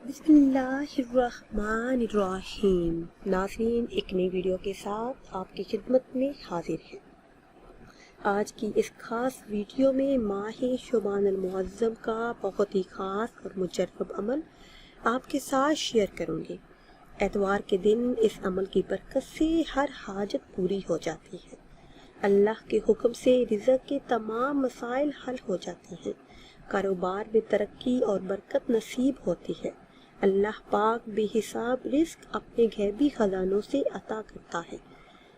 بسم اللہ الرحمن الرحیم۔ ناظرین، ایک نئی ویڈیو کے ساتھ آپ کی خدمت میں حاضر ہیں۔ آج کی اس خاص ویڈیو میں ماہ شعبان المعظم کا بہت ہی خاص اور مجرب عمل آپ کے ساتھ شیئر کروں گی۔ اتوار کے دن اس عمل کی برکت سے ہر حاجت پوری ہو جاتی ہے۔ اللہ کے حکم سے رزق کے تمام مسائل حل ہو جاتے ہیں، کاروبار میں ترقی اور برکت نصیب ہوتی ہے۔ اللہ پاک بے حساب رزق اپنے غیبی خزانوں سے عطا کرتا ہے۔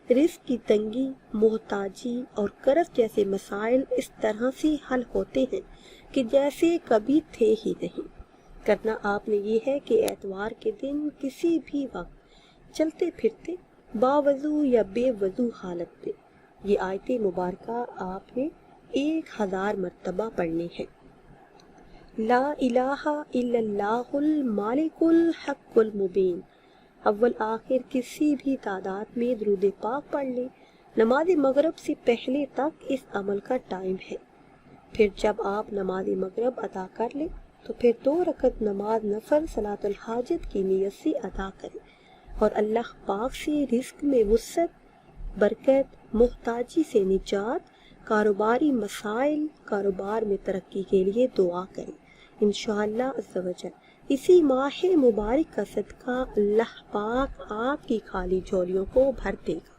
رزق کی تنگی، محتاجی اور قرض جیسے مسائل اس طرح سے حل ہوتے ہیں کہ جیسے کبھی تھے ہی نہیں۔ کرنا آپ نے یہ ہے کہ اتوار کے دن کسی بھی وقت چلتے پھرتے باوضو یا بے وضو حالت میں یہ آیت مبارکہ آپ نے 1000 مرتبہ پڑھنی ہے۔ لا الہ الا اللہ المالک الحق المبین۔ اول آخر کسی بھی تعداد میں درود پاک پڑھ لیں۔ نماز مغرب سے پہلے تک اس عمل کا ٹائم ہے۔ پھر جب آپ نماز مغرب ادا کر لیں تو پھر 2 رکعت نماز نفل صلاۃ الحاجت کی نیت سے ادا کریں اور اللہ پاک سے رزق میں وسعت، برکت، محتاجی سے نجات، کاروباری مسائل، کاروبار میں ترقی کے لیے دعا کریں۔ انشاءاللہ عز و جل اسی ماہ مبارک کا صدقہ اللہ پاک آپ کی خالی جھولیوں کو بھر دے گا۔